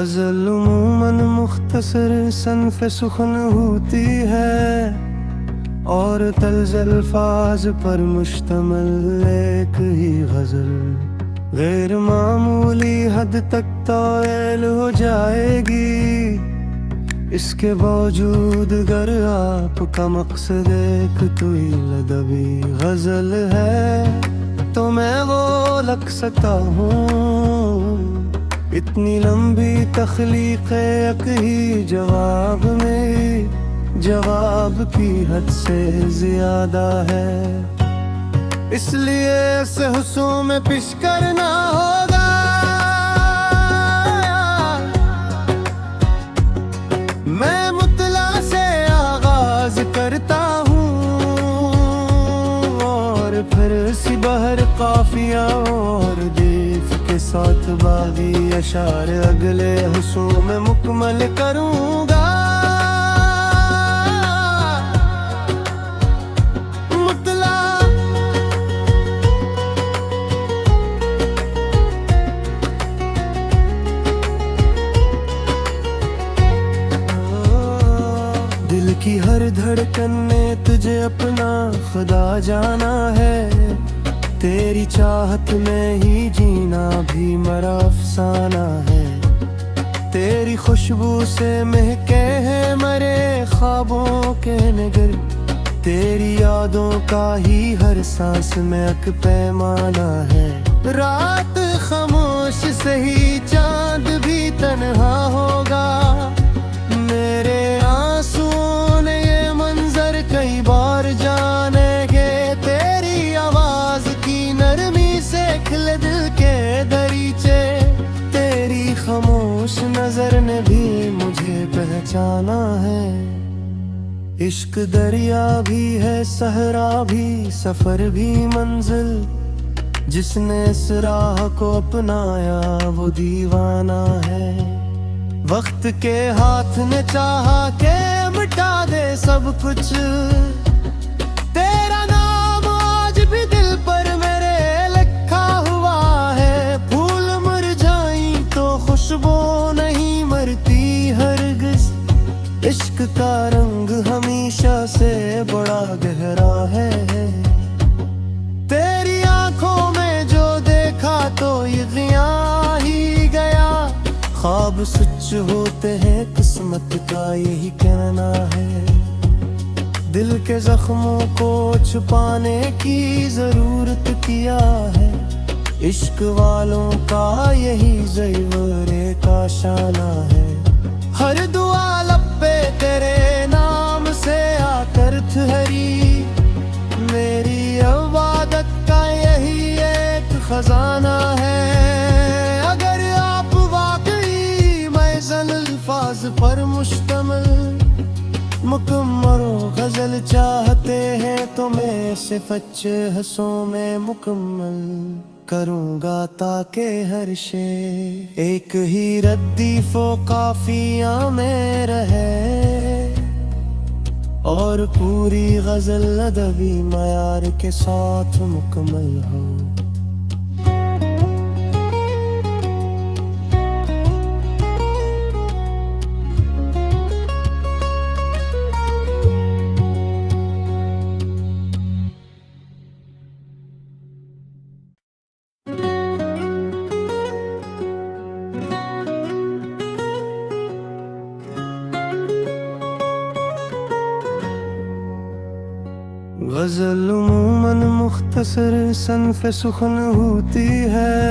गज़ल उमूमन मुख्तसर सन्फ़े सुखन होती है और तल्ज़ अल्फाज पर मुश्तमिल एक ही गज़ल गैर मामूली हद तक तौल हो जाएगी। इसके बावजूद गर आपका मकसद एक तुईल अदबी गज़ल है तो मैं वो लग सकता हूँ। इतनी लंबी तख्लीक़ एक ही जवाब में जवाब की हद से ज़्यादा है, इसलिए इसे हुस्न में पेश करना होगा। मैं मुतला से आगाज़ करता हूँ और फिर सी बहर काफिया और दीफ के साथ बागी अशार अगले हुस्न में मुकम्मल करूँगा। दिल की हर धड़कन ने तुझे अपना खुदा जाना है। तेरी चाहत में ही जीना भी मेरा अफसाना है। तेरी खुशबू से महके हैं मरे ख्वाबों के नगर। तेरी यादों का ही हर सांस में एक पैमाना है। रात खामोश सही चांद भी तन्हा होगा। मेरे आंसुओं ने ये मंजर कई बार जानेंगे। तेरी आवाज की नरमी से खिले दिल के दरीचे। तेरी खामोश नजर ने भी मुझे पहचाना है। इश्क दरिया भी है, सहरा भी, सफर भी मंजिल। जिसने इस राह को अपनाया वो दीवाना है। वक्त के हाथ ने चाहा के मिटा दे सब कुछ। तेरा नाम आज भी दिल पर मेरे लिखा हुआ है। फूल मुरझाई तो खुशबू नहीं मरती हरगिज़। इश्क का रंग हमेशा से बड़ा गहरा है। तेरी आंखों में जो देखा तो ये गिया ही गया। ख्वाब सच होते हैं किस्मत का यही कहना है। दिल के जख्मों को छुपाने की जरूरत किया है। इश्क वालों का यही ज़ेवर का शाना है। हर दुआ लब पे तेरे नाम से आकर ठहरी। मेरी इबादत का यही एक खजाना है। अगर आप वाकई महज़न अल्फाज पर मुश्तमिल मुकम्मल गजल चाहते हैं तो मैं सिर्फ अच्छे हंसों में मुकम्मल करूँगा ताकि हर शेर एक ही रद्दीफ़ो काफिया में रहे और पूरी गजल अदबी मयार के साथ मुकम्मल हो। गज़ल उमूमन मुख्तसर सन्फ़े सुखन होती है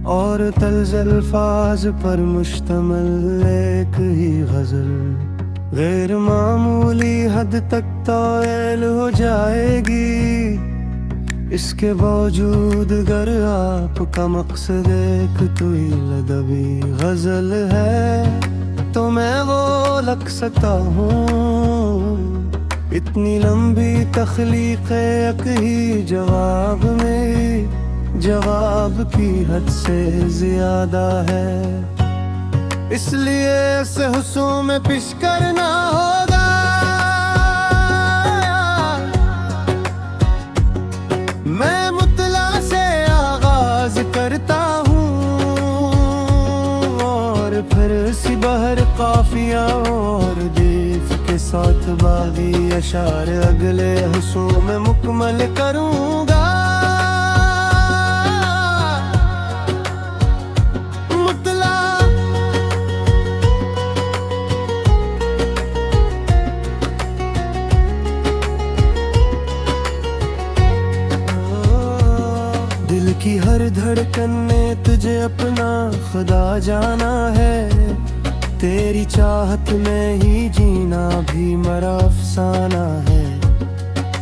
और तल्ज़ अल्फाज पर मुश्तमिल एक ही गज़ल गैर मामूली हद तक तौल हो जाएगी। इसके बावजूद गर आपका मकसद एक तुईल अदबी गज़ल है तो मैं वो लग सकता हूँ। इतनी लंबी तख्लीक़ एक ही जवाब में जवाब की हद से ज़्यादा है, इसलिए इसे हुस्न में पेश करना होगा। मैं मुतला से आगाज़ करता हूँ और साथ बागी अशार अगले हंसों में मुकम्मल करूँगा। दिल की हर धड़कन ने तुझे अपना खुदा जाना है। तेरी चाहत में ही जीना भी मेरा अफसाना है।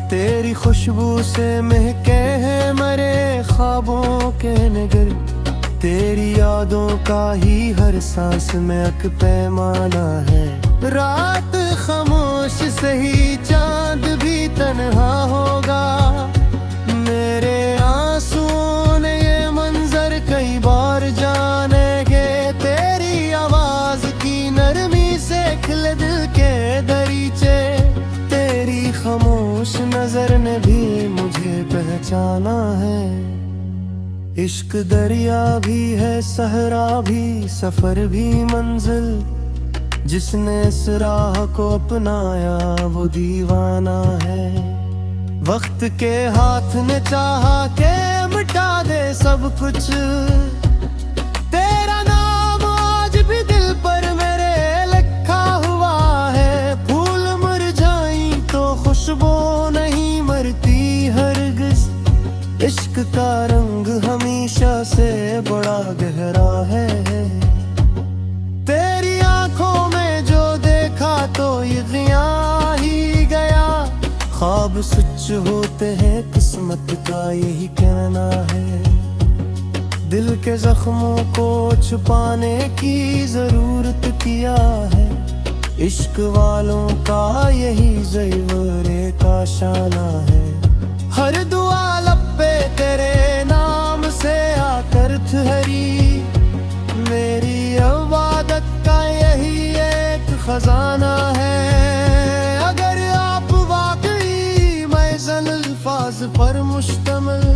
तेरी खुशबू से महके हैं मेरे ख्वाबों के नगर। तेरी यादों का ही हर सांस में अक पैमाना है। रात खामोश सही चांद भी तन्हा होगा। मेरे आंसुओं ने ये मंजर कई बार जानेंगे। तेरी आवाज की नरमी से खिले दिल के दरीचे। तेरी खामोश नजर ने भी मुझे पहचाना है। इश्क दरिया भी है, सहरा भी, सफर भी मंजिल। जिसने इस राह को अपनाया वो दीवाना है। वक्त के हाथ ने चाहा के मिटा दे सब कुछ। तेरा नाम आज भी दिल पर मेरे लिखा हुआ है। फूल मुरझाई तो खुशबू नहीं मरती हरगिज़। इश्क का रंग हमेशा से बड़ा गहरा है। तेरी आंखों में जो देखा तो ये गिया ही गया। ख्वाब सच होते हैं, किस्मत का यही कहना है। दिल के जख्मों को छुपाने की जरूरत किया है। इश्क वालों का यही ज़ेवर का शाना है। हर दुआ लब पे तेरे नाम से आकर ठहरी। मेरी इबादत का यही एक खजाना है। अगर आप वाकई महज़न अल्फाज पर मुश्तमिल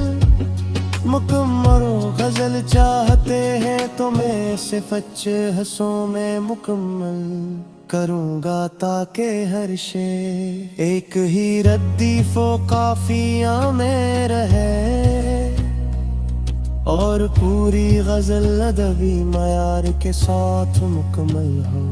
मुकम्मल गजल चाहते हैं तो मैं सिर्फ अच्छे हंसों में मुकम्मल करूँगा ताकि हर शेर एक ही रद्दीफो काफिया में रहे। और पूरी गजल अदबी मयार के साथ मुकम्मल हो।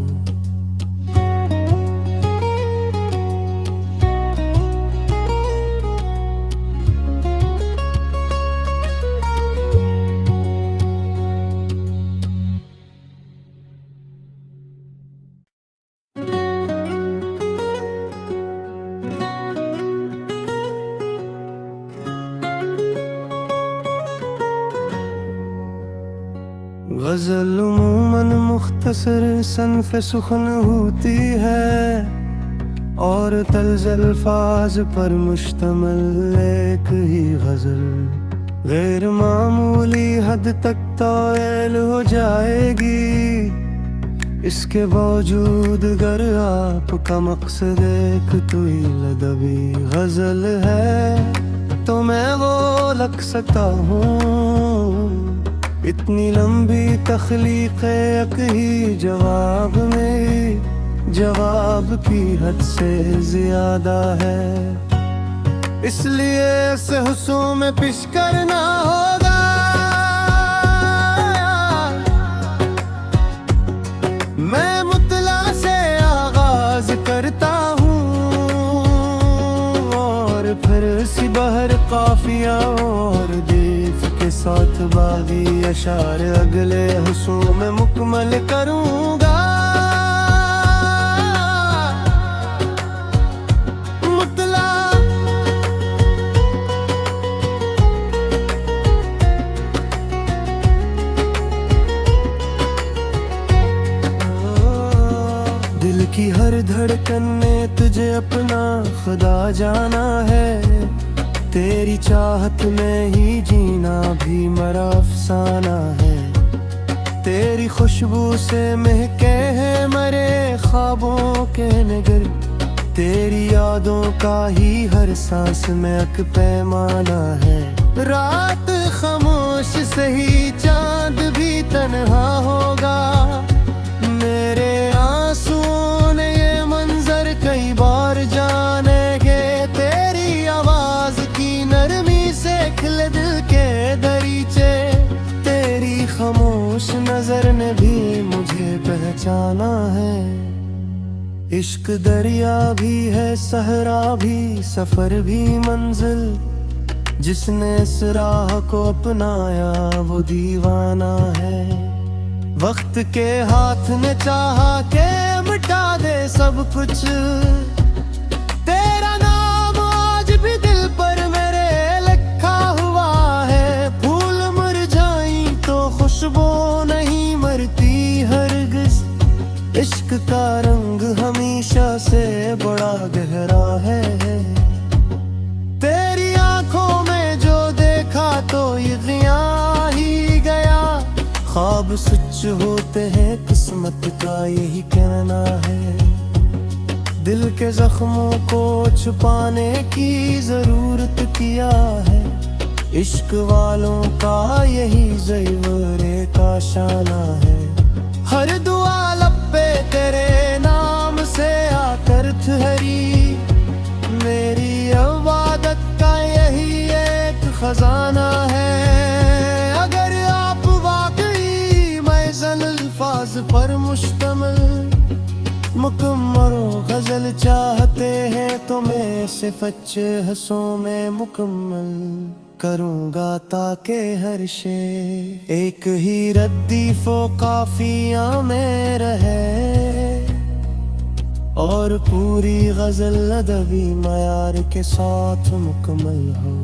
गजल उमूमन मुख्तसर सनफ़ सुखन होती है। और तल्ज़ अल्फाज पर मुश्तमिल एक ही गजल गैर मामूली हद तक तौल हो जाएगी। इसके बावजूद अगर आपका मकसद एक तवील अदबी गजल है तो मैं वो लग सकता हूँ। इतनी लंबी तख्लीक़ एक ही जवाब में जवाब की हद से ज़्यादा है। इसलिए इसे हुस्सों में पेश करना होगा। मैं मुतला से आगाज करता हूँ और फिर सी बहर काफिया और दीफ के साथ बागी अशार अगले हंसों में मुकम्मल करूँगा। दिल की हर धड़कन ने तुझे अपना खुदा जाना है। तेरी चाहत में ही जीना भी मेरा अफसाना है। तेरी खुशबू से महके हैं मेरे ख्वाबों के नगर। तेरी यादों का ही हर सांस में अक पैमाना है। रात खामोश सही चांद भी तन्हा होगा। मेरे आंसुओं ने ये मंजर कई पहचाना है। इश्क दरिया भी है, सहरा भी, सफर भी मंजिल। जिसने इस राह को अपनाया वो दीवाना है। वक्त के हाथ ने चाहा के मिटा दे सब कुछ। तेरा नाम आज भी दिल पर मेरे लिखा हुआ है। फूल मुरझाई तो खुशबू नहीं मरती हरगिज़। इश्क का रंग हमेशा से बड़ा गहरा है। तेरी आंखों में जो देखा तो ये गिया ही गया। ख्वाब सच होते हैं, किस्मत का यही कहना है। दिल के जख्मों को छुपाने की जरूरत किया है। इश्क वालों का यही ज़ेवर का शाना है। हर दुआ लब पे तेरे नाम से आकर ठहरी। मेरी इबादत का यही एक खजाना है। अगर आप वाकई महज़न अल्फाज पर मुश्तमिल मुकम्मल गजल चाहते हैं तो मैं सिर्फ अच्छे हंसों में मुकम्मल करूँगा ताकि हर शेर एक ही रद्दीफो काफिया में रहे। और पूरी गजल अदबी मयार के साथ मुकम्मल हो।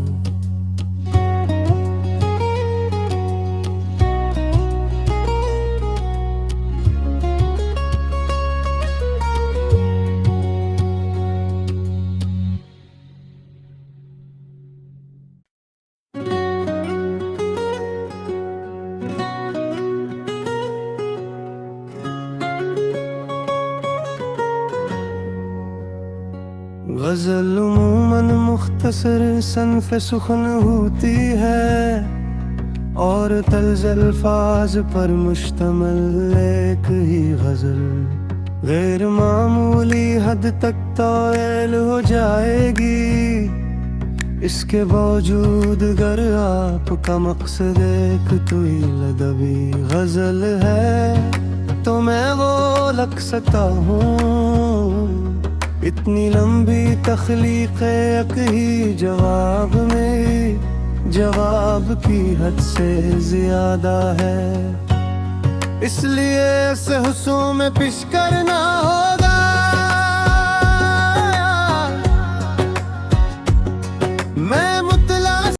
गजल उमूमन मुख्तसर सनफ सुखन होती है। और तल्ज़ अल्फाज पर मुश्तमिल एक ही गजल गैर मामूली हद तक तौल हो जाएगी। इसके बावजूद अगर आपका मकसद एक तवील अदबी गजल है तो मैं वो लग सकता हूँ। इतनी लंबी तख्लीक एक ही जवाब में जवाब की हद से ज्यादा है। इसलिए इसे हुस्न में पेश करना हो